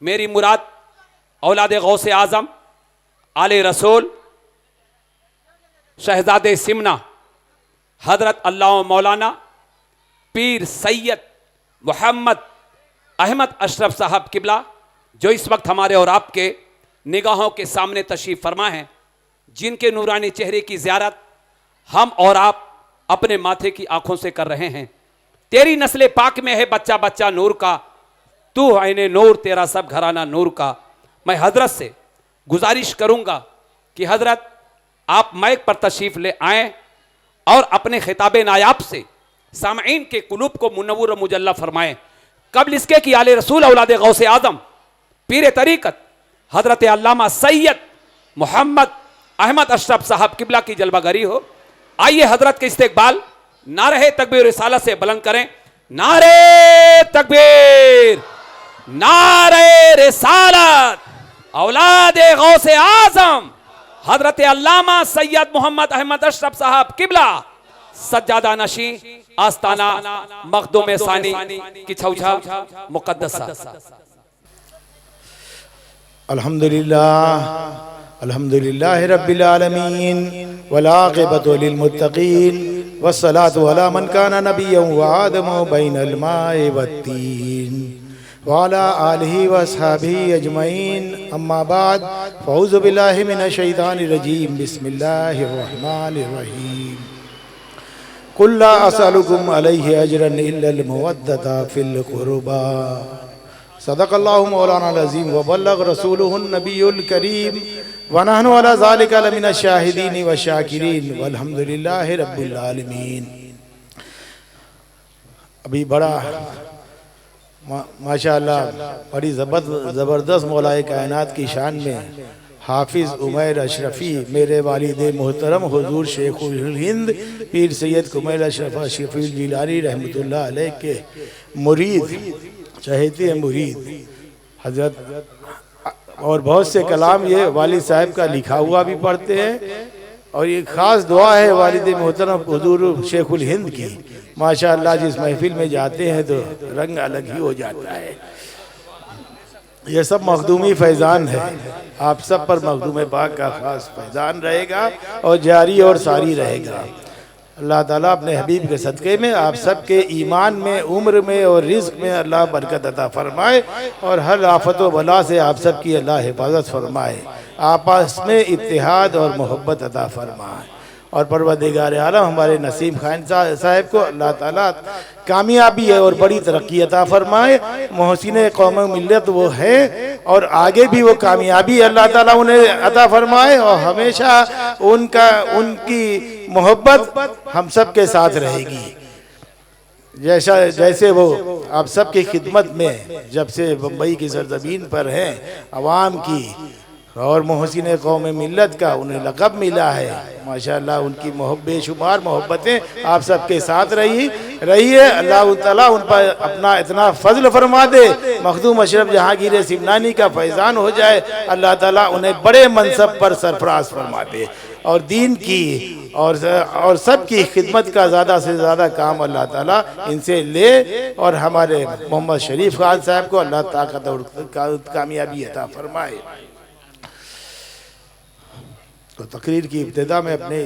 मेरी मुराद औलाद गौसे आज़म आले रसूल शहजादे सिमना हजरत अल्लाह मौलाना पीर सैयद मोहम्मद अहमद अशरफ साहब किबला, जो इस वक्त हमारे और आपके निगाहों के सामने तशरीफ़ फरमा हैं, जिनके नूरानी चेहरे की ज़ियारत हम और आप अपने माथे की आंखों से कर रहे हैं। तेरी नस्ल पाक में है बच्चा बच्चा नूर का, तू आईने नूर तेरा सब घराना नूर का। मैं हजरत से गुजारिश करूंगा कि हजरत आप माइक पर तशरीफ़ ले आएँ और अपने खिताब नायाब से सामईन के कुलूब को मुनव्वर मुजल्ला फरमाएं। कबल इसके कि आले रसूल औलाद गौसे आज़म पीर तरीक़त हजरत अल्लामा सैयद मोहम्मद अहमद अशरफ साहब किबला की जलवागरी हो। आइए हजरत के इस्तेकबाल नारे तकबीर रिसालत से बुलंद करें। नारे तकबीर, नारे रिसालत, औलाद गौसे आज़म हजरत अल्लामा सैयद मोहम्मद अहमद अशरफ साहब किबला सज्जादा नशी आस्ताना मखदूम सानी की छौछा मुकद्दसा। अल्हम्दुलिल्लाह अल्हम्दुलिल्लाहि रब्बिल आलमीन वल आक़िबतु लिल मुत्तक़ीन वस्सलातु अला मन काना नबिय्यन व आदमु बैनल माइ वत्तीन व अला आलिहि व अस्हाबिहि अजमईन, अम्मा बाद फ़अऊज़ु बिल्लाहि मिनश शैतानिर रजीम, बिस्मिल्लाहिर रहमानिर रहीम। कुल ला असअलुकुम अलैहि अजरन इल्लल मवद्दता फिल क़ुरबा। सदक़ल्लाहु मौलाना अज़ीम व बल्लग़ रसूलुहुन नबियुल करीम व नहनु अला ज़ालिका लमिनश शाहिदीन व शाकिरीन वल्हम्दुलिल्लाहि रब्बिल आलमीन। अभी बड़ा माशाअल्लाह बड़ी ज़बरदस्त मौलाए कायनात की शान में हाफिज़ उमैर अशरफ़ी मेरे वालिद मोहतरम हुज़ूर शेखुल हिंद पीर सैयद कुमैल अशरफ शफ़ील जिलानी रहमतुल्लाह अलैह के मुरीद चहेते मुरीद हजरत, और बहुत से कलाम ये वालिद साहब का लिखा हुआ भी पढ़ते हैं। और ये ख़ास दुआ है वालिद मोहतरम हुज़ूर शेखुल हिंद की। माशाअल्लाह जिस महफिल में जाते हैं तो रंग अलग ही हो जाता है। ये सब मखदूमी फैज़ान है, आप सब पर मखदूम पाक का ख़ास फैज़ान रहेगा और जारी और सारी रहेगा। अल्लाह ताला अपने हबीब के सदक़े में आप सब के ईमान में, उम्र में और रिज़्क़ में अल्लाह बरकत अता फ़रमाए और हर आफ़त व बला से आप सब की अल्लाह हिफाजत फ़रमाए, आपस में इत्तेहाद और मोहब्बत अता फ़रमाए। और परवरदिगार आलम हमारे नसीम खान साहब को अल्लाह ताला कामयाबी है और बड़ी तरक्की अता फ़रमाए। मोहसिन कौम मिल्लत वो है और आगे भी वो कामयाबी अल्लाह ताला उन्हें अता फ़रमाए और हमेशा उनकी मोहब्बत हम सब के साथ रहेगी। जैसे वो आप सब की खिदमत में जब से बम्बई की सरजमीन पर हैं अवाम की और मोहसिन कौम मिल्लत का उन्हें लक़ब मिला है, माशाअल्लाह उनकी बेशुमार मोहब्बतें आप सबके साथ रही है। अल्लाह ताला उन पर अपना इतना फजल फरमा दे, मखदूम अशरफ जहांगीर सिमनानी का फैज़ान हो जाए, अल्लाह ताला उन्हें बड़े मनसब पर सरफराज फरमा दे और दीन की और सब की खिदमत का ज़्यादा से ज़्यादा काम अल्लाह ताला इनसे ले और हमारे मोहम्मद शरीफ खान साहब को अल्लाह ताकत और कामयाबी अता फरमाए। तो तकरीर की इब्तिदा में अपने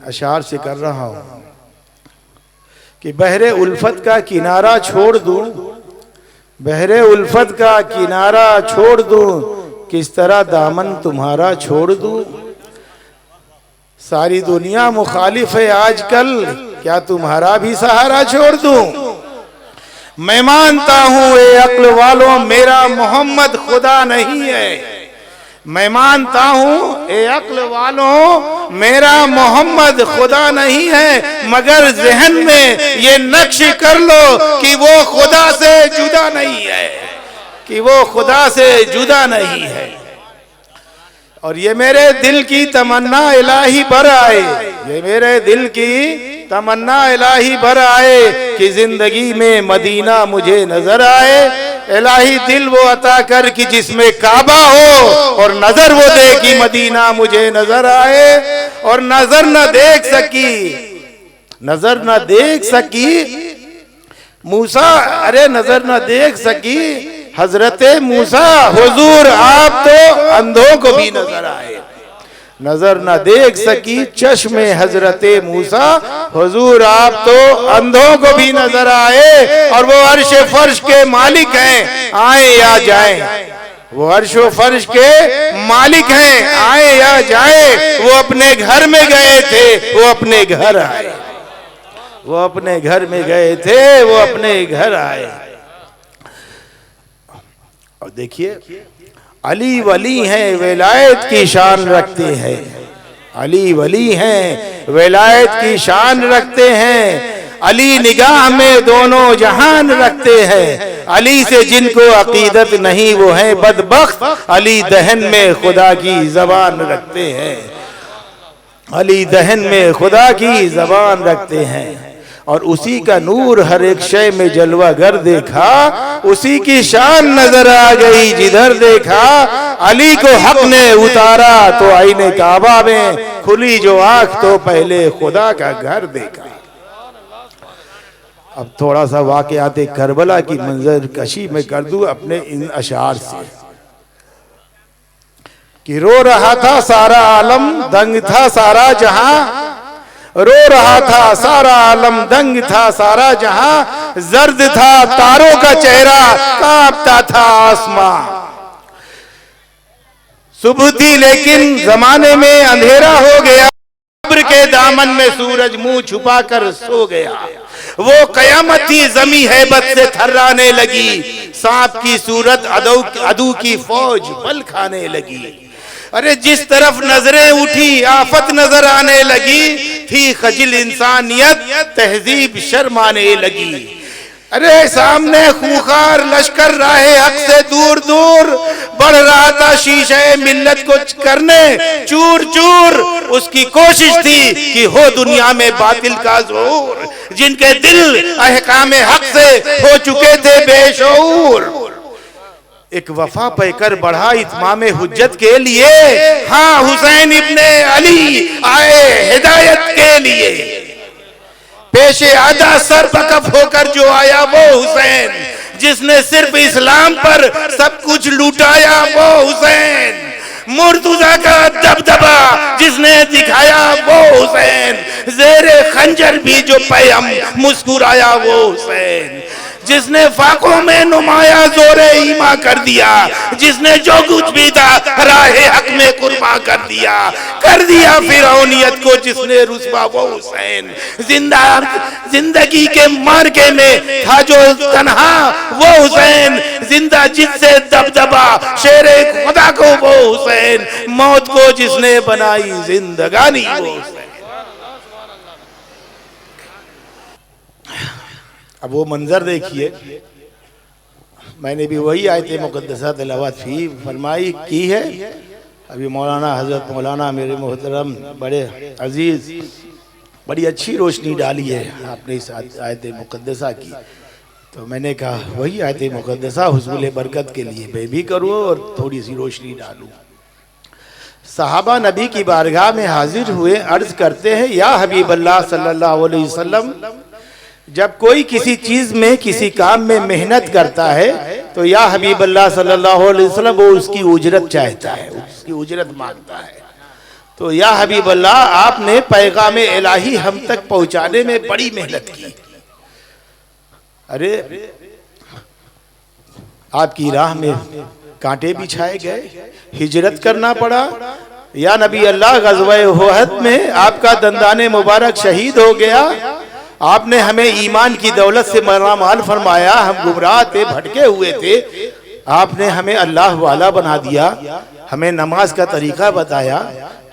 अशार से कर रहा हूँ कि बहरे उल्फत का किनारा छोड़ दूँ, बहरे उल्फत का किनारा छोड़ दूँ, किस तरह दामन तुम्हारा छोड़ दूँ। सारी दुनिया मुखालिफ है आजकल, क्या तुम्हारा भी सहारा छोड़ दूँ। मैं मानता हूँ ए अक्ल वालों मेरा मोहम्मद खुदा नहीं है, मैं मानता हूँ ए अक्ल वालों मेरा मोहम्मद खुदा नहीं है, मगर ज़हन में ये नक्श कर लो कि वो खुदा से जुदा नहीं है, कि वो खुदा से जुदा नहीं है। और ये मेरे दिल की तमन्ना इलाही पर आए, ये मेरे दिल की तमन्ना इलाही पर आए कि जिंदगी में मदीना मुझे नजर आए। इलाही दिल वो अता कर कि जिसमें काबा हो और नजर वो दे कि मदीना मुझे नजर आए। और नजर न देख सकी, नजर न देख सकी मूसा, अरे नजर न देख सकी हजरत मूसा हुजूर आप तो अंधों को भी नजर आए, नजर न देख सकी चश्मे हजरत मूसा हुजूर आप तो अंधों को भी नजर आए। और वो अर्श फर्श के मालिक हैं, आए या जाएं, वो अर्श व फर्श के मालिक हैं, आए या जाए। वो अपने घर में गए थे, वो अपने घर आए, वो अपने घर में गए थे, वो अपने घर आए। और देखिए अली वली हैं, विलायत की शान रखते हैं, अली वली हैं, विलायत की शान रखते हैं। अली निगाह में दोनों जहान रखते हैं, अली से जिनको अकीदत नहीं वो है बदबख्त। अली दहन में खुदा की जबान रखते हैं, अली दहन में खुदा की जबान रखते हैं। और उसी का नूर हर एक शय में जलवागर देखा, उसी की शान नजर आ गई जिधर देखा। अली को हक ने उतारा तो आईने काबा में खुली जो आंख तो पहले खुदा का घर देखा। अब थोड़ा सा वाकयात करबला की मंजर कशी में कर दूं अपने इन अशार से कि रो रहा था सारा आलम, दंग था सारा जहां, रो रहा था सारा आलम, दंग था सारा जहां। जर्द था तारों का चेहरा, कांपता था आसमां। सुबह थी लेकिन जमाने में अंधेरा हो गया, कब्र के दामन में सूरज मुंह छुपा कर सो गया। वो कयामत थी जमी हैबत से थर्राने लगी, सांप की सूरत अदू की फौज बल खाने लगी। अरे जिस तरफ नजरें उठी आफत नजर आने लगी, थी खजिल इंसानियत तहजीब शर्माने लगी। अरे सामने खूंखार लश्कर राहे हक से दूर दूर बढ़ रहा था, शीशे मिल्लत को करने चूर चूर। उसकी कोशिश थी कि हो दुनिया में बातिल का जोर, जिनके दिल अहकामे हक से हो चुके थे बेशऊर। एक वफा पैकर बढ़ा इत्मामे हुज्जत के लिए, हाँ हुसैन इब्ने अली आए हिदायत के लिए। पेशे आदा सर बकफ होकर जो आया वो हुसैन, जिसने सिर्फ इस्लाम पर सब कुछ लुटाया वो हुसैन। मुर्तुजा का दबदबा जिसने दिखाया वो हुसैन, जेरे खंजर भी जो पैम मुस्कुराया वो हुसैन। जिसने फाकों में नुमाया जोरे ईमा कर दिया, जिसने जो कुछ भी था राहे हक में कुर्बान कर दिया फिरौनियत को जिसने रुस्वा वो हुसैन। जिंदगी के मार्के में था जो तन्हा वो हुसैन, जिंदा जिससे दबदबा शेरे खुदा को वो हुसैन। मौत को जिसने बनाई जिंदगानी वो हुसैन। अब वो मंजर देखिए, मैंने भी वही आयत मुक़द्दसा तिलावत फी फरमाई की है। अभी मौलाना हजरत मौलाना मेरे मोहतरम बड़े अजीज बड़ी अच्छी रोशनी डाली है आपने इस आयत मुक़द्दसा की, तो मैंने कहा वही आयत मुक़द्दसा हुस्नुल बरकत के लिए मैं भी करूँ और थोड़ी सी रोशनी डालूँ। सहाबा नबी की बारगाह में हाजिर हुए, अर्ज करते हैं या हबीब अल्लाह सल्लल्लाहु अलैहि वसल्लम, जब कोई किसी चीज में किसी काम में मेहनत करता है तो या हबीब अल्लाह सल्लल्लाहु अलैहि वसल्लम वो उसकी उजरत चाहता है, उसकी उजरत मांगता है। तो या हबीब अल्लाह आपने पैगाम इलाही हम तक पहुंचाने में बड़ी मेहनत की। अरे आपकी राह में कांटे बिछाए गए, हिजरत करना पड़ा। या नबी अल्लाह गज़वा उहद में आपका दंदाने मुबारक शहीद हो गया। आपने हमें ईमान की दौलत से मालामाल फरमाया, हम गुमराह थे, भटके हुए थे, आपने हमें अल्लाह वाला बना दिया, हमें नमाज का तरीका बताया,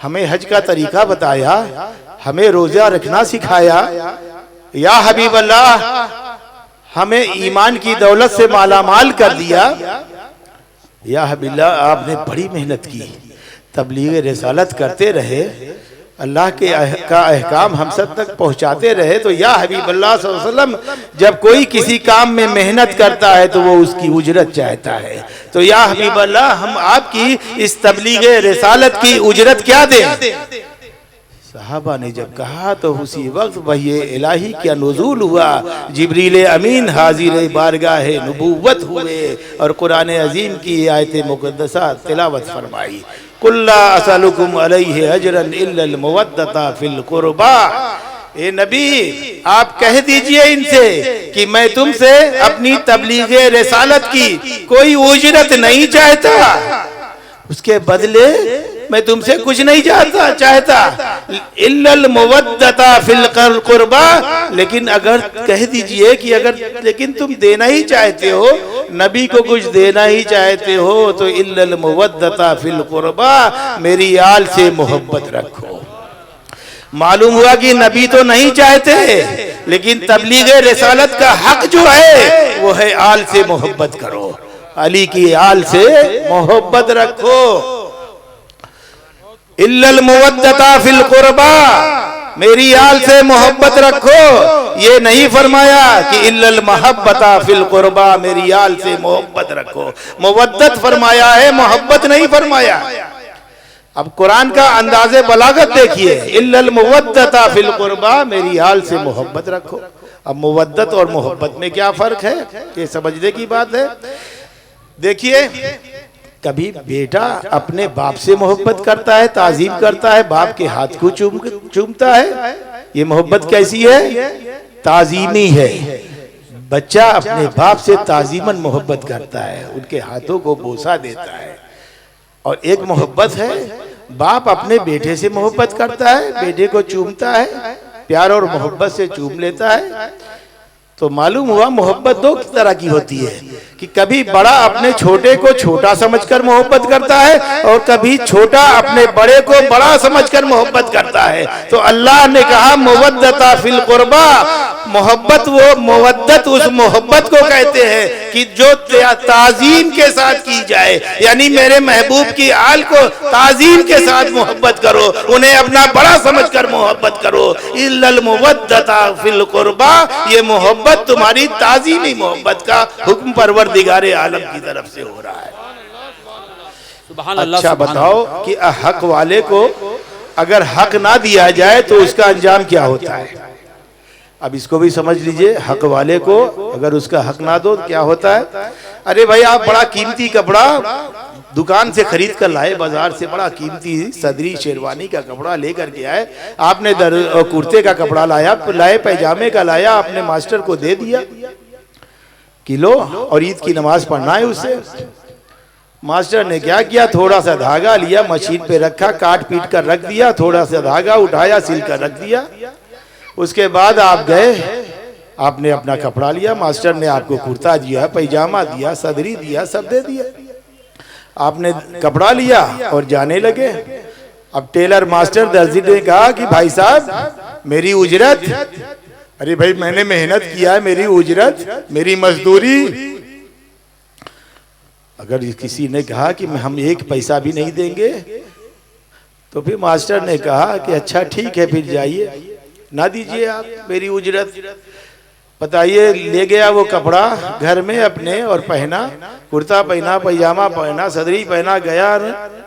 हमें हज का तरीका बताया, हमें रोजा रखना सिखाया। या हबीब अल्लाह हमें ईमान की दौलत से मालामाल कर दिया। या हबीब अल्लाह आपने बड़ी मेहनत की, तबलीग रिसालत करते रहे, अल्लाह के का अहकाम हम सब तक पहुंचाते रहे। तो या हबीब अल्लाह सल्लल्लाहु अलैहि वसल्लम जब कोई किसी काम में मेहनत करता है तो वो उसकी उजरत चाहता है। तो या हबीब अल्लाह हम आपकी इस तबलीग रिसालत की उजरत क्या दें? सहाबा ने जब कहा तो उसी वक्त वही इलाही का नुज़ूल हुआ, जिब्रील अमीन हाजिर बारगाह नबूवत हुए और कुरान अजीम की आयत मुक़द्दसा तिलावत फरमाई। कुल्ला असलुकुम अलैहि अजरन इल्लल मुवद्दता फिल कुर्बा। ए नबी, आप कह दीजिए इनसे कि मैं तुमसे अपनी तबलीग रिसालत की कोई उजरत नहीं चाहता, उसके बदले मैं तुमसे कुछ नहीं चाहता इल्लल मुवद्दता फिल कुर्बा। लेकिन अगर कह दीजिए कि अगर लेकिन तुम देना ही चाहते हो, नबी को कुछ देना ही चाहते हो, तो इल्लल मुवद्दता फिल कुर्बा, मेरी आल से मोहब्बत रखो। मालूम हुआ कि नबी तो नहीं चाहते, लेकिन तबलीग रिसालत का हक जो है वो है आल से मोहब्बत करो, अली की आल से मोहब्बत रखो। इल्लल मुवद्दता फिल कुर्बा, मेरी आल से मोहब्बत रखो। ये नहीं फरमाया कि इल्लल महब्बता फिल कुर्बा, मेरी आल से मोहब्बत रखो। मुवद्दत फरमाया है, मोहब्बत नहीं फरमाया। अब कुरान का अंदाज़े बलागत देखिए, इल्लल मुवद्दता फिल कुर्बा, मेरी आल से मोहब्बत रखो। अब मुवद्दत और मोहब्बत में क्या फर्क है, ये समझने की बात है। देखिए, कभी बेटा अपने बाप से मोहब्बत करता है, ताजीम करता है, बाप के हाथ को चूमता है, ये मोहब्बत कैसी है, ताजीमी है। बच्चा अपने बाप से ताजीमन मोहब्बत करता है, उनके हाथों को बोसा देता है। और एक मोहब्बत है, बाप अपने बेटे से मोहब्बत करता है, बेटे को चूमता है, प्यार और मोहब्बत से चूम लेता है। तो मालूम हुआ मोहब्बत दो तरह की होती है कि कभी बड़ा अपने छोटे को छोटा समझकर मोहब्बत करता है, और कभी छोटा अपने बड़े को बड़ा समझकर मोहब्बत करता है। तो अल्लाह ने कहा मुवद्दता फिल कुर्बा, मोहब्बत वो मुवद्दत उस मोहब्बत को कहते हैं कि जो ताजीम के साथ की जाए, यानी मेरे महबूब की आल को ताजीम के साथ मोहब्बत करो, उन्हें अपना बड़ा समझकर मोहब्बत करो। इल्लल मुवद्दता फिल कुर्बा, ये मोहब्बत तुम्हारी ताजीमी मोहब्बत का हुक्म परवरदिगारे आलम की तरफ से हो रहा है। अच्छा बताओ कि हक वाले को अगर हक ना दिया जाए तो उसका अंजाम क्या होता है। अब इसको भी समझ लीजिए, हक वाले को अगर उसका हक ना दो क्या होता है। अरे भाई, आप बड़ा कीमती कपड़ा दुकान से खरीद कर लाए, बाजार से बड़ा कीमती सदरी शेरवानी का कपड़ा लेकर के आए, आपने कुर्ते का कपड़ा लाए, पैजामे का लाया, आपने मास्टर को दे दिया किलो, और ईद की नमाज पढ़ना है उससे। मास्टर ने क्या किया, थोड़ा सा धागा लिया, मशीन पे रखा, काट पीट कर रख दिया, थोड़ा सा धागा उठाया, सिल कर रख दिया। उसके बाद आप गए, आपने अपना कपड़ा लिया, मास्टर ने आपको कुर्ता दिया, पैजामा दिया, सदरी दिया, सब दे दिया। आपने कपड़ा लिया और जाने लगे। अब टेलर मास्टर दर्जी ने कहा कि भाई साहब मेरी उजरत। अरे भाई, मैंने मेहनत किया है, मेरी उजरत, मेरी मजदूरी। अगर किसी ने कहा कि हम एक पैसा भी नहीं देंगे, तो फिर मास्टर ने कहा कि अच्छा ठीक है, फिर जाइए, ना दीजिए आप मेरी उजरत। बताइए, ले गया वो कपड़ा घर में अपने और पहना, कुर्ता पहना, पैजामा पहना, सदरी पहना, गया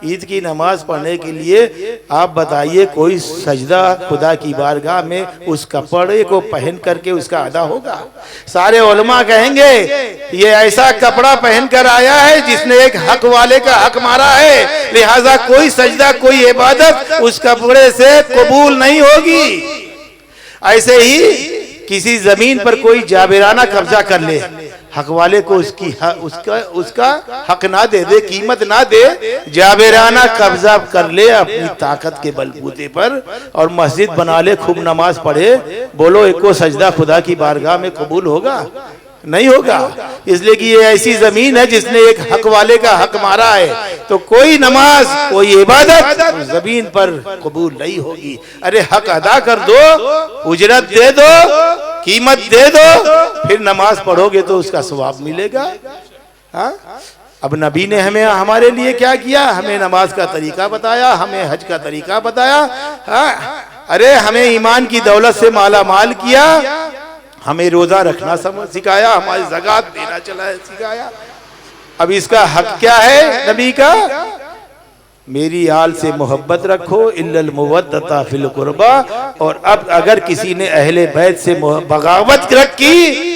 ईद की नमाज पढ़ने के लिए। आप बताइए, कोई सजदा खुदा की बारगाह में उस कपड़े को पहन करके उसका अदा होगा? सारे उलमा कहेंगे ये ऐसा कपड़ा पहन कर आया है जिसने एक हक वाले का हक मारा है, लिहाजा कोई सजदा, कोई इबादत उस कपड़े से कबूल नहीं होगी। ऐसे ही किसी जमीन पर कोई जाबिराना कब्जा कर ले, हक वाले को उसका हक ना दे, कीमत ना दे, जाबिराना कब्जा कर ले अपनी ताकत के बलबूते पर, और मस्जिद बना ले, खूब नमाज पढ़े, बोलो एको सजदा खुदा की बारगाह में कबूल होगा? नहीं होगा। इसलिए कि ये ऐसी जमीन है जिसने एक हक वाले का हक मारा है, तो कोई नमाज, कोई इबादत जमीन पर कबूल नहीं होगी। अरे हक अदा कर दो, उजरत दे दो, कीमत दे दो, फिर नमाज पढ़ोगे तो उसका सवाब मिलेगा। हाँ, अब नबी ने हमें हमारे लिए क्या किया, हमें नमाज का तरीका बताया, हमें हज का तरीका बताया। हाँ, अरे हमें ईमान की दौलत से माला माल किया, हमें रोजा रखना सिखाया, हमारी ज़कात देना सिखाया। अब इसका हक क्या है नबी का? मेरी आल से मोहब्बत रखो, इल्लल मुवद्दता फिल कुर्बा। और अब अगर किसी ने अहले बैत से बगावत रखी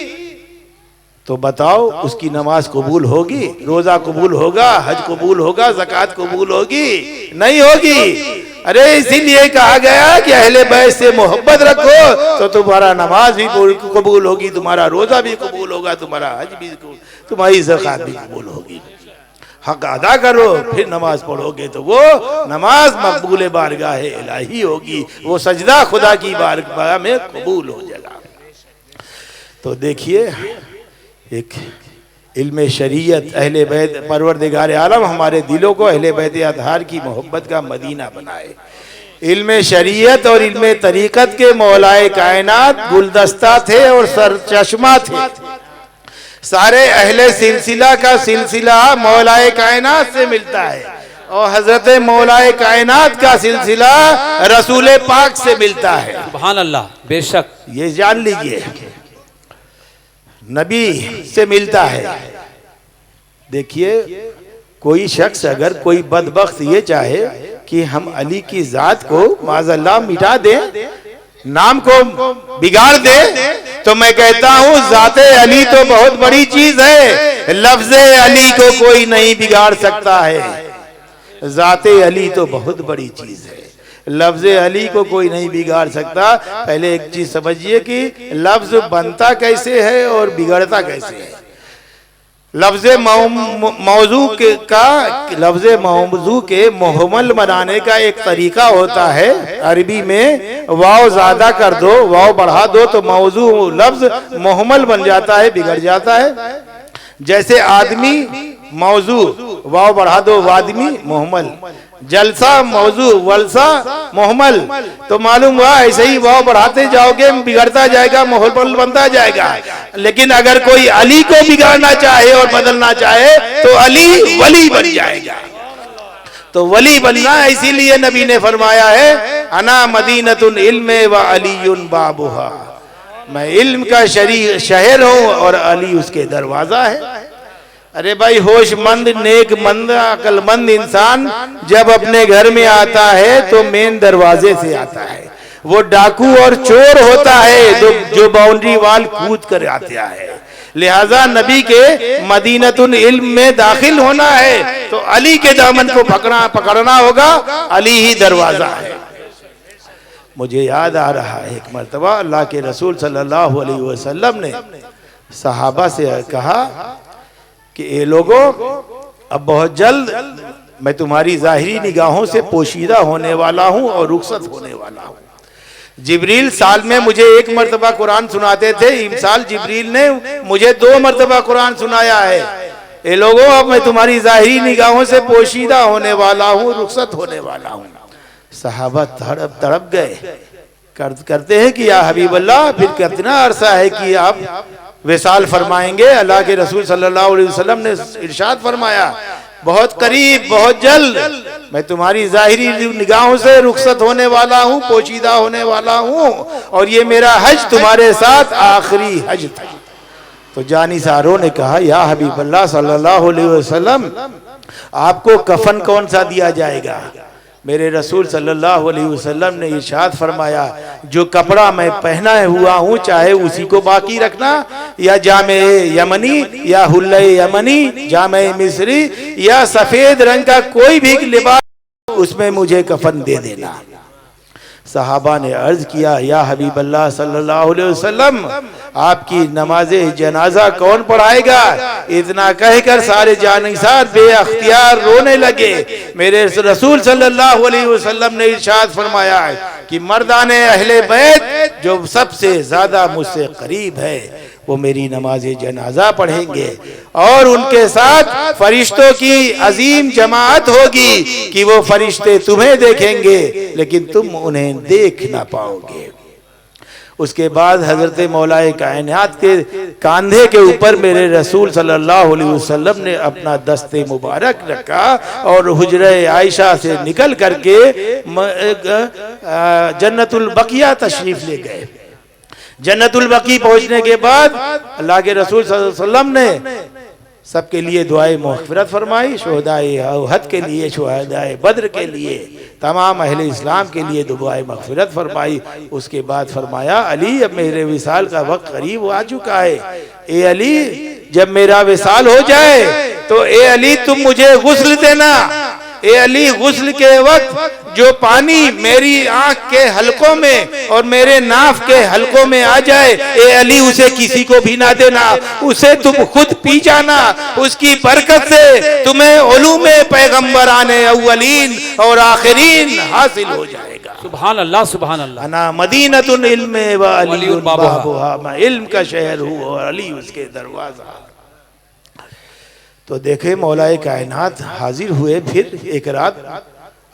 तो बताओ उसकी नमाज कबूल होगी, रोजा कबूल होगा, हज कबूल होगा, ज़कात कबूल होगी? नहीं होगी। अरे इसीलिए कहा गया कि अहले बैत से मोहब्बत रखो तो तुम्हारा नमाज भी कबूल होगी, तुम्हारा रोजा भी कबूल होगा, तुम्हारा हज भी, तुम्हारी ज़कात भी कबूल होगी। हक अदा करो फिर नमाज पढ़ोगे तो वो नमाज मकबूल बारगाह इलाही होगी, वो सजदा खुदा की बारगाह में कबूल हो जाएगा। तो देखिए, एक इल्म शरीयत अहले बैत, परवरदिगार आलम हमारे दिलों को अहले बैत अतहार की मोहब्बत का मदीना बनाए। इल्म शरीयत और इल्म तरीक़त के मौलाए कायनात गुलदस्ता थे और सर चश्मा थे। सारे अहले सिलसिला का सिलसिला मौलाए कायनात से मिलता है और हजरत मौलाए कायनात का सिलसिला रसूल पाक से मिलता है। सुभान अल्लाह, बेशक ये जान लीजिए, नबी से मिलता है। देखिए, कोई शख्स अगर कोई बदबख्त ये चाहे कि हम अली की जात को माज़अल्लाह मिटा दें, नाम को बिगाड़ दे, तो मैं कहता हूँ जाते अली तो बहुत बड़ी चीज है, लफ्ज़े अली को कोई नहीं बिगाड़ सकता है। जाते अली तो बहुत बड़ी चीज है, लफ्ज़े अली को कोई नहीं बिगाड़ सकता। पहले एक चीज समझिए कि लफ्ज बनता कैसे है और बिगड़ता कैसे है। लफ्ज़े मौजू के मुहम्मल बनाने का एक तरीका होता है। अरबी में वाव ज्यादा कर दो, वाव बढ़ा दो तो मौजू लफ्ज मुहम्मल बन जाता है, बिगड़ जाता है। जैसे आदमी मौजू, वाव बढ़ा दो वादमी मुहम्मल, जलसा मौजू वलसा मुहम्मल, तो मालूम हुआ ऐसे ही वाव बढ़ाते जाओगे बिगड़ता जाएगा, मुहम्मल बनता जाएगा। लेकिन अगर कोई अली को बिगाड़ना चाहे और बदलना चाहे तो अली वली बन जाएगा। तो वली बनना, इसीलिए नबी ने फरमाया है अना मदीनतुल इल्म व अलीयुन बाबुहा, मैं इल्म का शहर हूँ और अली उसके दरवाजा है। अरे भाई, होशमंद नेकमंद अक्लमंद इंसान जब अपने घर में आता है तो मेन दरवाजे से आता है। वो डाकू और चोर होता है जो बाउंड्री वाल कूद कर आता है। लिहाजा नबी के मदीनतुल इल्म में दाखिल होना है तो अली के दामन को पकड़ना होगा, अली ही दरवाजा है। मुझे याद आ रहा है एक मर्तबा अल्लाह के रसूल सल्लल्लाहु अलैहि वसल्लम ने सहाबा से कहा कि ए लोगों, अब बहुत जल्द मैं तुम्हारी जाहिरी निगाहों से पोशीदा होने वाला हूं और रुखसत होने वाला हूं। जिब्रील साल में मुझे एक मर्तबा कुरान सुनाते थे, इमसाल जिब्रील ने मुझे 2 मर्तबा कुरान सुनाया है। ए लोगों, अब मैं तुम्हारी जाहिरी निगाहों से पोशीदा होने वाला हूँ, रुखसत होने वाला हूँ। सहाबा तड़प गए, करते हैं कि या हबीब अल्लाह, फिर कितना अरसा है कि आप विसाल फरमाएंगे? अल्लाह के रसूल सल्लल्लाहु अलैहि वसल्लम ने इरशाद फरमाया, बहुत करीब, बहुत जल्द मैं तुम्हारी जाहिरी निगाहों से रुखसत होने वाला हूँ, पोशीदा होने वाला हूँ, और ये मेरा हज तुम्हारे साथ आखिरी हज था। तो जानिसारों ने कहा, या हबीब अल्लाह सल्लल्लाहु अलैहि वसल्लम, आपको कफन कौन सा दिया जाएगा? मेरे रसूल सल्लल्लाहु अलैहि वसल्लम ने इरशाद फरमाया, जो कपड़ा मैं पहना हुआ हूँ चाहे उसी को बाकी रखना, या जामे यमनी या हुल्ले यमनी, जामे मिस्री या सफेद रंग का कोई भी लिबास, उसमें मुझे कफन दे देना। सहाबा ने अर्ज किया, या हबीब अल्लाह सल्लल्लाहु अलैहि वसल्लम, आपकी नमाजे जनाजा कौन पढ़ाएगा? इतना कहकर सारे जानिसार बेअख्तियार रोने लगे। मेरे रसूल सल्लल्लाहु अलैहि वसल्लम ने इरशाद फरमाया कि मर्दाने अहले बैत जो सबसे ज्यादा मुझसे करीब है वो मेरी नमाजे जनाजा पढ़ेंगे, और उनके साथ फरिश्तों की अजीम जमात होगी कि वो फरिश्ते तुम्हें देखेंगे लेकिन तुम उन्हें देख ना पाओगे। उसके बाद हजरत मौलाए कायनात के कांधे के ऊपर मेरे रसूल सल्लल्लाहु अलैहि वसल्लम ने अपना दस्ते मुबारक रखा और हुजरे आयशा से निकल करके जन्नतुल बकिया तशरीफ ले गए। जन्नतुल बकी पहुंचने के बाद अल्लाह के रसूल सल्लल्लाहु अलैहि वसल्लम ने सबके लिए दुआए मग़फ़िरत फरमाई, शोहदाए अहद के लिए, शोहदाए बद्र के लिए, तमाम अहले इस्लाम के लिए दुआए मग़फ़िरत फरमाई। उसके बाद फरमाया, अली अब मेरे विसाल का वक्त करीब आ चुका है। ए अली, जब मेरा विसाल हो जाए तो ए अली तुम मुझे गुस्ल देना। ए अली, गुस्ल के वक्त जो पानी मेरी आंख के हलकों में और मेरे नाफ के हलकों में आ जाए, ए अली उसे किसी को भी ना देना, उसे तुम खुद पी जाना। उसकी बरकत से तुम्हें उलूमे पैगंबराने अव्वलीन और आखिरीन हासिल हो जाएगा। सुभान अल्लाह, सुभान अल्लाह। अना मदीनतुल इल्म व अलीयुल बाबुहा, मैं इल्म का शहर हूँ और अली उसके दरवाजा। तो देखे मौलाए कायनात हाजिर हुए। फिर एक रात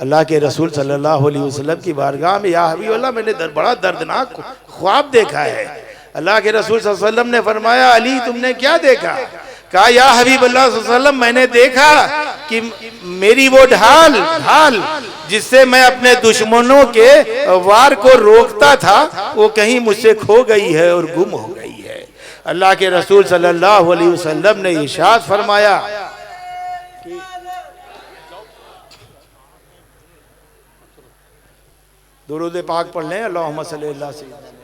अल्लाह के रसूल सल्लल्लाहु अलैहि वसल्लम की बारगाह में, या हबीब अल्लाह, मैंने बड़ा दर्दनाक ख्वाब देखा है। अल्लाह के रसूल सल्लल्लाहु अलैहि वसल्लम ने फरमाया, अली तुमने क्या देखा? कहा, या हबीब अल्लाह सल्लल्लाहु अलैहि वसल्लम, मैंने देखा कि मेरी वो ढाल जिससे मैं अपने दुश्मनों के वार को रोकता था, वो कहीं मुझसे खो गई है और गुम हो गई है। अल्लाह के रसूल सल्लल्लाहु अलैहि वसल्लम ने इरशाद फरमाया, दुरूद पाक पढ़ लें, अल्लाहुम्मा सल्ली अला सय्यिदिना।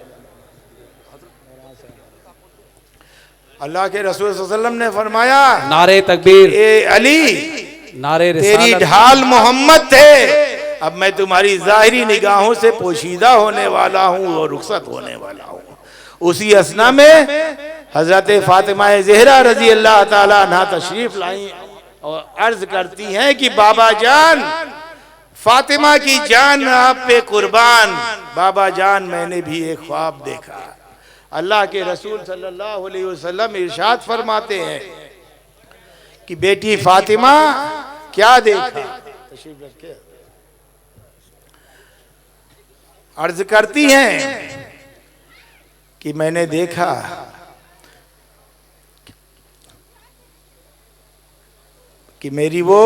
अल्लाह के रसूल सल्लल्लाहु अलैहि वसल्लम ने फरमाया, नारे तकबीर, ए अली, नारे तेरी ढाल मोहम्मद थे, अब मैं तुम्हारी जाहिरी निगाहों से पोशीदा होने वाला हूँ और रुखसत होने वाला हूँ। उसी असना में हजरत फातिमा ज़हरा रजी अल्लाह ताला अन्हा तशरीफ लाई और अर्ज करती हैं कि बाबा जान, फातिमा की जान आप पे कुर्बान, बाबा जान मैंने भी एक ख्वाब देखा। अल्लाह के रसूल सल्लल्लाहु अलैहि वसल्लम इरशाद फरमाते हैं कि बेटी फातिमा क्या देखा? अर्ज करती हैं कि मैंने देखा कि मेरी वो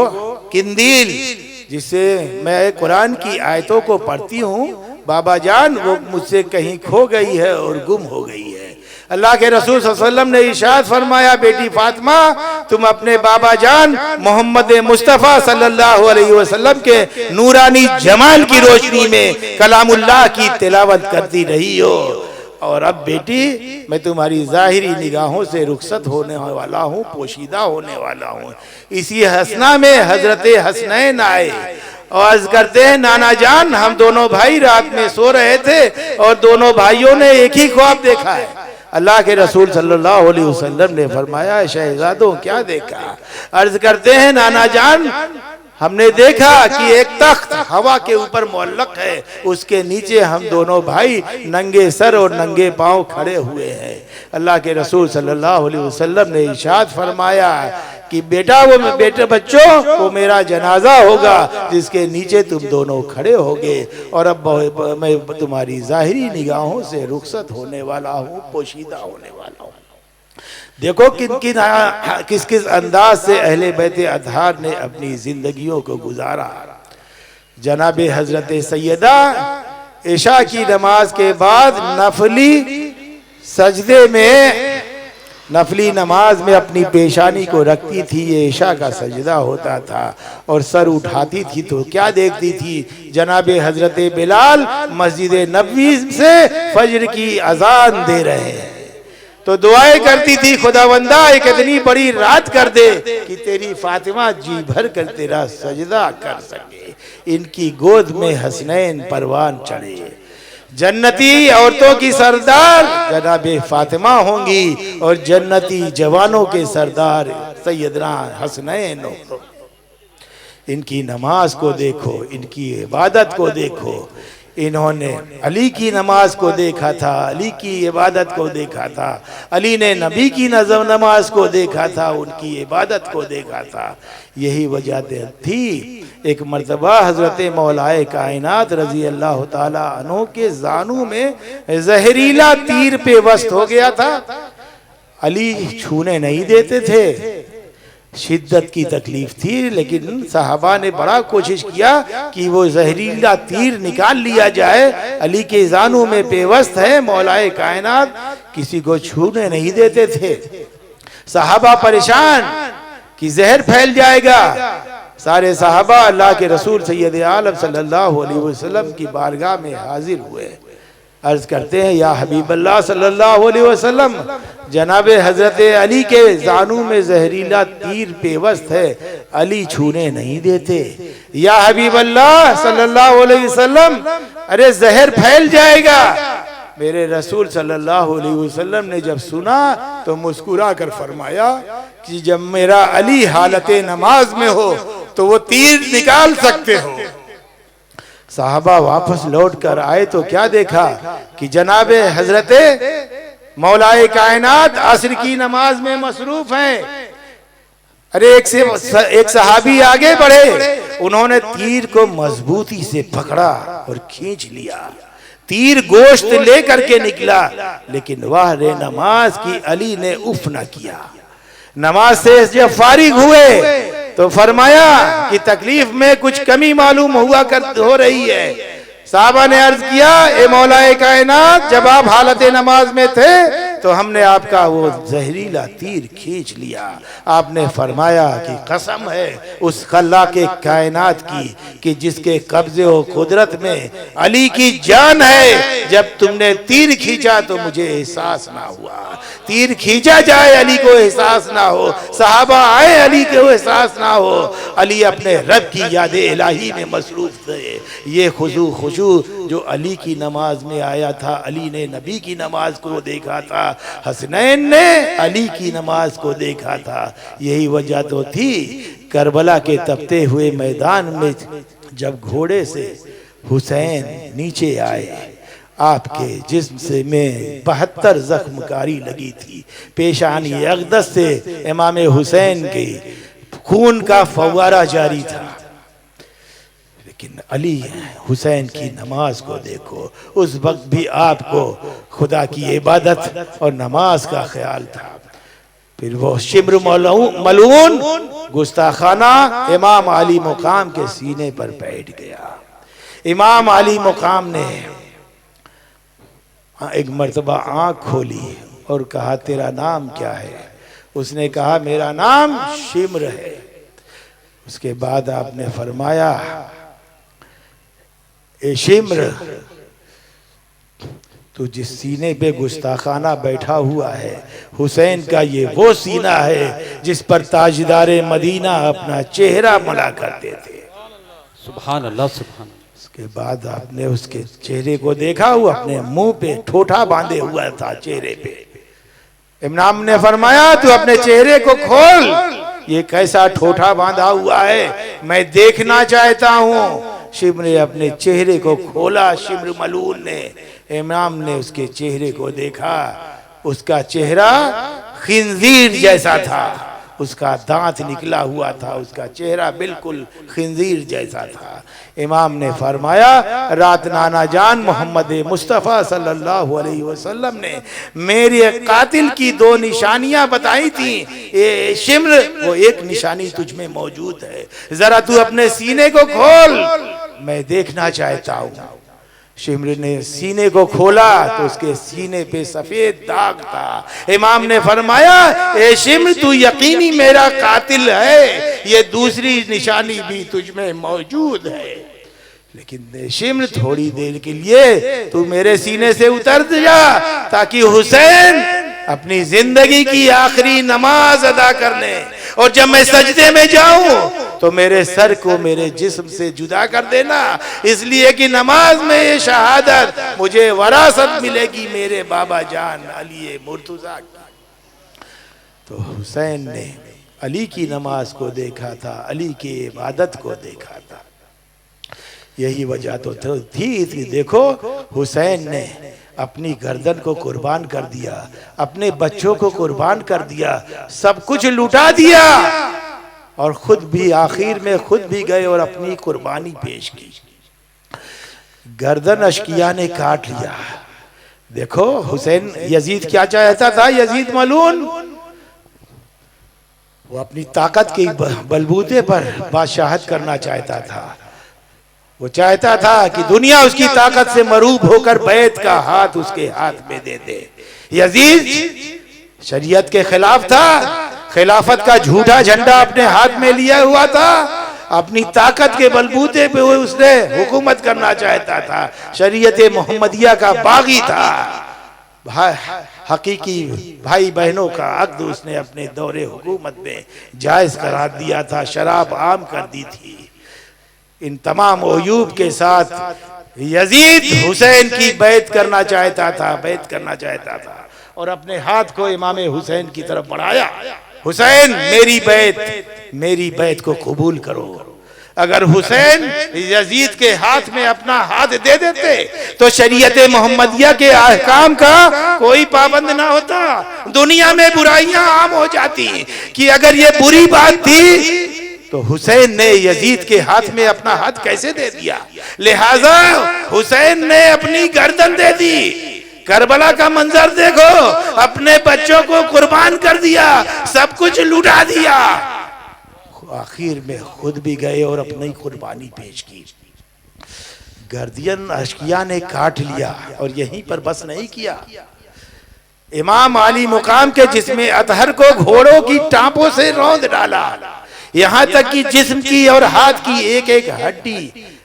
किंदील जिससे मैं कुरान की आयतों को पढ़ती हूँ, बाबा जान वो मुझसे कहीं खो गई है और गुम हो गई है। अल्लाह के रसूल सल्लल्लाहु अलैहि वसल्लम ने इरशाद फरमाया, बेटी फातिमा तुम अपने बाबा जान मोहम्मद मुस्तफ़ा सल्लल्लाहु अलैहि वसल्लम के नूरानी जमाल की रोशनी में कलामुल्लाह की तिलावत करती रही हो, और अब बेटी मैं तुम्हारी जाहिरी निगाहों से रुखसत होने वाला हूँ, पोशीदा होने वाला हूँ। इसी हसना में हजरत हसनैन आए और अर्ज करते हैं, नाना जान हम दोनों भाई रात में सो रहे थे और दोनों भाइयों ने एक ही ख्वाब देखा है। अल्लाह के रसूल सल्लल्लाहु अलैहि वसल्लम ने फरमाया, शहजादों क्या देखा? अर्ज करते हैं, नाना जान हमने देखा कि एक तख्त हवा के ऊपर मुअल्लक है, उसके नीचे हम दोनों भाई नंगे सर और नंगे पांव खड़े हुए हैं। अल्लाह के रसूल सल्लल्लाहु अलैहि वसल्लम ने इरशाद फरमाया कि बेटा वो बेटे बच्चों वो मेरा जनाजा होगा जिसके नीचे तुम दोनों खड़े होगे, और अब मैं तुम्हारी जाहिरी निगाहों से रुखसत होने वाला हूँ, पोशीदा होने वाला हूँ। देखो किस किस अंदाज से अहले बैत अतहार ने अपनी जिंदगियों को गुजारा। जनाब हजरत सैयदा इशा की नमाज के बाद नफली सजदे में, नफली नमाज में अपनी पेशानी को रखती थी, ये इशा का सजदा होता था, और सर उठाती थी तो क्या देखती थी? जनाब हजरत बिलाल मस्जिद नबवी से फजर की अजान दे रहे हैं, तो दुआएं करती थी, खुदावंदा एक इतनी बड़ी रात कर दे कि तेरी फातिमा जी भर कर तेरा सजदा कर सके, इनकी गोद में हसनैन परवान चढ़े। जन्नती औरतों की सरदार जनाबे फातिमा होंगी और जन्नती जवानों के सरदार सैयदना हसनैन। इनकी नमाज को देखो, इनकी इबादत को देखो, इन्होंने अली की नमाज को देखा था, अली की इबादत को देखा था, अली ने नबी की नमाज को देखा था, उनकी इबादत को देखा था। यही वजह थी एक मर्तबा हजरत मौलाए कायनात रजी अल्लाह ताला अन्हु के जानू में जहरीला तीर पे वस्त हो गया था। अली छूने नहीं देते थे, शिद्दत की तकलीफ थी, लेकिन साहबा ने बड़ा कोशिश किया कि वो जहरीला तीर निकाल लिया जाए। अली के जानू में पेवस्त है, मौलाए कायनात किसी को छूने नहीं देते थे। साहबा परेशान, कि जहर फैल जाएगा। सारे सहाबा अल्लाह के रसूल सैयद आलम सल्लल्लाहु अलैहि वसल्लम की बारगाह में हाजिर हुए। अर्ज करते हैं, या हबीब अल्लाह सल्लल्लाहु अलैहि वसल्लम, जनाब हजरत अली के जानू में जहरीला तीर पेवस्त है, अली छूने नहीं देते। या हबीब अल्लाह सल्लल्लाहु अलैहि वसल्लम, अरे जहर फैल जाएगा। मेरे रसूल सल्लल्लाहु अलैहि वसल्लम ने जब सुना तो मुस्कुरा कर फरमाया कि जब मेरा अली हालत नमाज में हो तो वो तीर निकाल सकते हो। साहबा वापस लौट कर आए तो क्या देखा कि जनाब हजरत मौलाए कायनात असर की नमाज में मसरूफ हैं। अरे एक सहाबी आगे बढ़े, उन्होंने तीर को मजबूती से पकड़ा और खींच लिया। तीर गोश्त लेकर के निकला, लेकिन वह रे नमाज की अली ने उफ न किया। नमाज से जब फारिग हुए तो फरमाया कि तकलीफ में कुछ कमी मालूम हो रही है। साहबा ने अर्ज किया, ए मौलाए कायनात, जब आप हालत नमाज में थे तो हमने आपका वो जहरीला तीर खींच लिया। आपने फरमाया कि कसम है उस खल्ला के कायनात की कि जिसके कब्जे और कुदरत में अली की जान है, जब तुमने तीर खींचा तो मुझे एहसास ना हुआ। तीर खींचा जाए अली को एहसास ना हो, सहाबा आए अली को एहसास ना हो। अली अपने रब की याद इलाही में मसरूफ थे। ये खुशू जो अली की नमाज में आया था, अली ने नबी की नमाज को देखा था, हसनैन ने अली की नमाज को देखा था। यही वजह तो थी करबला के तपते हुए मैदान में जब घोड़े से हुसैन नीचे आए, आपके जिस्म से में 72 जख्मकारी लगी थी। पेशानी अक़दस से इमाम हुसैन के खून का फव्वारा जारी था। लेकिन अली हुसैन की नमाज को देखो, उस वक्त भी आपको खुदा की इबादत और नमाज का ख्याल था। फिर वो शिम्र मलून गुस्ताखाना इमाम अली मुकाम के सीने पर बैठ गया। इमाम अली मुकाम ने एक मर्तबा आंख खोली और कहा, तेरा नाम क्या है? उसने कहा, मेरा नाम शिम्र है। उसके बाद आपने फरमाया, ए शिम्र, तो जिस सीने पे गुस्ताखाना बैठा हुआ है, हुसैन का ये वो सीना है जिस पर ताजदारे मदीना अपना चेहरा मला करते थे। सुभान अल्लाह, सुभान अल्लाह। उसके बाद आपने उसके चेहरे को देखा, हुआ अपने मुंह पे ठोठा बांधे हुआ था चेहरे पे। इमाम ने फरमाया, तू अपने चेहरे को खोल, ये कैसा ठोठा बांधा हुआ है, मैं देखना चाहता हूँ। शिम्र ने अपने चेहरे को खोला, शिम्र मलून ने। इमाम ने उसके चेहरे को देखा, उसका चेहरा खिंजीर जैसा था, उसका दांत निकला हुआ था, उसका चेहरा बिल्कुल खिंजीर जैसा था। इमाम ने फरमाया, रात नाना जान मोहम्मद मुस्तफ़ा सल्लल्लाहु अलैहि वसल्लम ने मेरे कातिल की 2 निशानियां बताई थी। ये शिम्र, वो एक निशानी तुझ में मौजूद है, जरा तू अपने सीने को खोल, मैं देखना चाहता हूँ। शिम्र ने सीने को खोला तो उसके सीने पे सफेद दाग था। इमाम ने फरमाया, ए शिम्र, तू यकीनी मेरा कातिल है, ये दूसरी निशानी भी तुझ में मौजूद है। लेकिन शिम्र, थोड़ी देर के लिए तू मेरे सीने से उतर जा, ताकि हुसैन अपनी जिंदगी की आखिरी नमाज अदा करने, और जब मैं सजदे में जाऊं तो मेरे सर को मेरे जिस्म से जुदा कर देना, इसलिए कि नमाज में ये शहादत मुझे वरासत मिलेगी मेरे बाबा जान अली मुर्तजा की। तो हुसैन ने अली की नमाज को देखा था, अली की इबादत को देखा था। यही वजह तो थी कि देखो, हुसैन ने अपनी गर्दन को कुर्बान कर दिया, अपने बच्चों को कुर्बान कर दिया, सब कुछ लुटा दिया, और खुद भी आखिर में खुद भी गए और अपनी कुर्बानी पेश की। गर्दन अशकिया ने काट लिया। देखो हुसैन, यजीद क्या चाहता था? यजीद मलून, वो अपनी ताकत के बलबूते पर बादशाहत करना चाहता था। वो चाहता था कि दुनिया उसकी ताकत से मरूब होकर बैत का हाथ उसके हाथ में दे दे। यजीद शरीयत के खिलाफ था, खिलाफत का झूठा झंडा अपने हाथ में लिया हुआ था, अपनी ताकत के बलबूते पे उसने हुकूमत करना चाहता था, शरीयत मोहम्मदिया का बागी था। हकीकी भाई बहनों का अक्द उसने अपने दौरे हुकूमत में जायज करार दिया था, शराब आम कर दी थी। इन तमाम अयूब के साथ यजीद हुसैन की बैत करना चाहता था और अपने हाथ को इमाम हुसैन की तरफ बढ़ाया। हुसैन मेरी बैत को कबूल करो। अगर हुसैन यजीद के हाथ में अपना हाथ दे देते तो शरीयत मोहम्मदिया के अहकाम का कोई पाबंद ना होता, दुनिया में बुराइयां आम हो जाती। कि अगर ये बुरी बात थी तो हुसैन ने यजीद के हाथ में अपना हाथ कैसे दे दिया? लिहाजा हुसैन ने अपनी गर्दन दे दी। करबला का मंजर देखो, अपने बच्चों को कुर्बान कर दिया, सब कुछ लुटा दिया, आखिर में खुद भी गए और अपनी कुर्बानी पेश की। गर्दियन अशकिया ने काट लिया और यहीं पर बस नहीं किया, इमाम आली मुकाम के जिस्म अतहर को घोड़ों की टापों से रौंद डाला, यहाँ तक कि जिस्म की और हाथ की एक एक हड्डी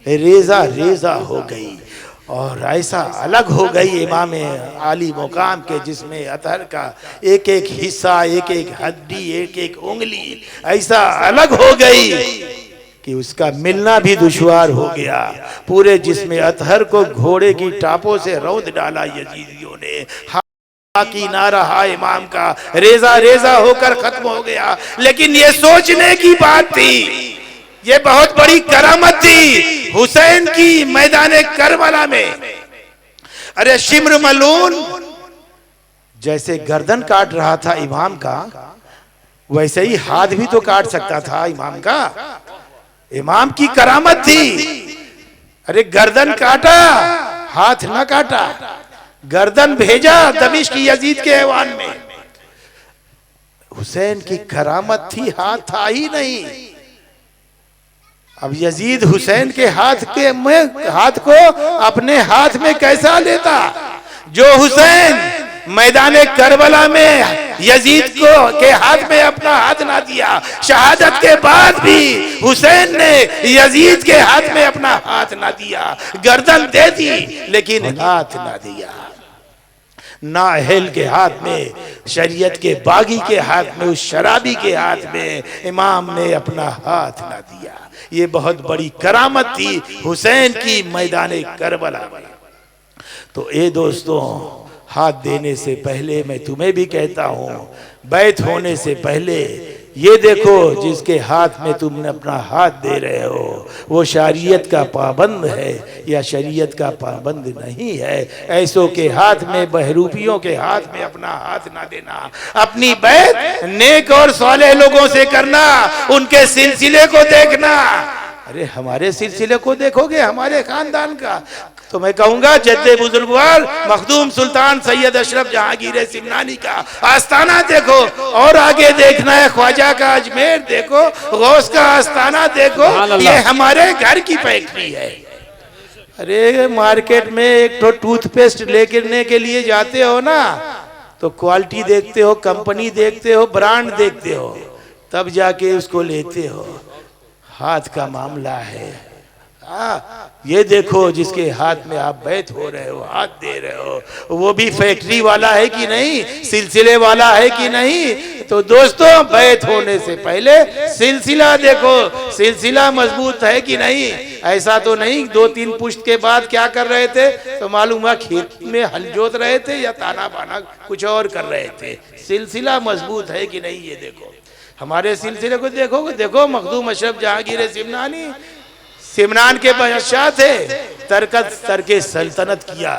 रेजा रेजा हो गई और ऐसा अलग हो गई इमाम आली मुकाम के जिसमें अतहर का एक एक हिस्सा, एक एक हड्डी, एक एक उंगली ऐसा अलग हो गई कि उसका मिलना भी दुश्वार हो गया। पूरे जिसमें अतहर को घोड़े की टापों से रौंद डाला यजीदियों ने। की ना रहा इमाम का, रेजा रेजा होकर खत्म हो गया। लेकिन ये सोचने की बात थी, ये बहुत बड़ी करामत थी हुसैन की मैदान करबला में। अरे शिम्र मलून जैसे गर्दन काट रहा था इमाम का, वैसे ही हाथ भी तो काट सकता था इमाम का। इमाम की करामत थी। अरे गर्दन काटा, हाथ ना काटा, गर्दन भेजा दमिश्क की यजीद के ऐवान में। हुसैन की करामत थी, हाथ था ही नहीं। अब यजीद हुसैन के हाथ को अपने हाथ में कैसा लेता? जो हुसैन मैदान करबला में यजीद के हाथ में अपना हाथ ना दिया, शहादत के बाद भी हुसैन ने यजीद के हाथ में अपना हाथ ना दिया। गर्दन दे दी लेकिन हाथ ना दिया। नाअहल के हाथ में, शरीयत के बागी के हाथ में, उस शराबी के हाथ में इमाम ने अपना हाथ ना दिया। ये बहुत बड़ी करामत थी हुसैन की मैदान करबला में। तो ए दोस्तों, हाथ देने से पहले मैं तुम्हें भी कहता हूँ, बैत होने से पहले ये देखो जिसके हाथ में तुमने अपना हाथ दे रहे हो वो शरीयत का पाबंद है या शरीयत का पाबंद नहीं है। ऐसों के हाथ में, बहरूपियों के हाथ में अपना हाथ ना देना। अपनी बैत नेक और सालेह लोगों से करना, उनके सिलसिले को देखना। अरे हमारे सिलसिले को देखोगे, हमारे खानदान का, तो मैं कहूंगा जद्दे बुजुर्गवार मखदूम सुल्तान सैयद अशरफ जहांगीर सिमनानी का आस्थाना देखो, और आगे देखना है ख्वाजा का अजमेर देखो, गौस का आस्थाना देखो। ये हमारे घर की फैक्ट्री है। अरे मार्केट में एक तो टूथपेस्ट लेने के लिए जाते हो ना, तो क्वालिटी देखते हो, कंपनी देखते हो, ब्रांड देखते हो, तब जाके उसको लेते हो। हाथ का मामला है। ये देखो जिसके हाथ में आप बैत हो रहे हो, हाथ दे रहे हो, वो भी फैक्ट्री वाला है कि नहीं, सिलसिले वाला है कि नहीं। तो दोस्तों, बैत होने से पहले सिलसिला देखो, सिलसिला मजबूत है कि नहीं। ऐसा तो नहीं 2-3 पुश्त के बाद क्या कर रहे थे तो मालूम हुआ खेत में हल जोत रहे थे या ताना बाना कुछ और कर रहे थे। सिलसिला मजबूत है कि नहीं, ये देखो। हमारे सिलसिले को देखोगे, देखो मखदूम अशरफ जहांगीर सिमनानी सिमनान के बादशाह थे, तरके सल्तनत किया।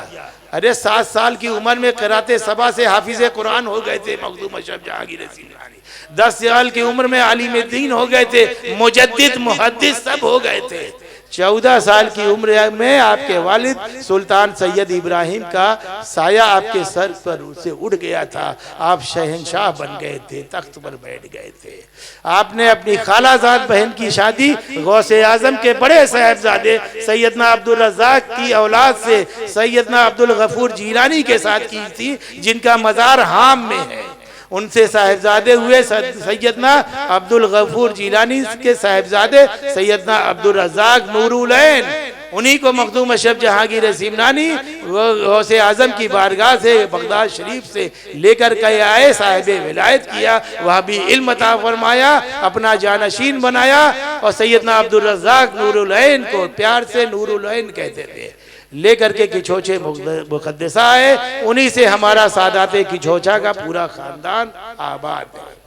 अरे 7 साल की उम्र में क़िराते सबा से हाफिज़े कुरान हो गए थे मखदूम अशरफ जहांगीर सिमनानी। 10 साल की उम्र में आलिम दीन हो गए थे, मुजद्दिद मुहद्दिस सब हो गए थे। 14 साल की उम्र में आपके वालिद सुल्तान सैयद इब्राहिम का साया आपके सर पर से उड़ गया था। आप शहंशाह बन गए थे, तख्त पर बैठ गए थे। आपने अपनी खालाजाद बहन की शादी गौसे आजम के बड़े साहबजादे सैयदना अब्दुल रज़्ज़ाक की औलाद से सैयदना अब्दुल गफूर जीलानी के साथ की थी, जिनका मज़ार हाम में है। उनसे साहिबजादे हुए सैयदना अब्दुल गफूर जिलानी के साहिबजादे सैयदना अब्दुल रज़ाक नूरुल ऐन, उन्हीं को मखदूम अशरफ जहांगीर सिमनानी गौसे आजम की बारगाह से बगदाद शरीफ से लेकर के आए, साहिब विलायत किया, वह भी इल्म अता फरमाया, अपना जानशीन बनाया और सैयदना अब्दुल रज़ाक नूरुल ऐन को प्यार से नूरुल ऐन कहते थे। लेकर के किछोचे मुक़द्दसा है, उन्हीं से हमारा सादाते किछोचा का पूरा खानदान आबाद है।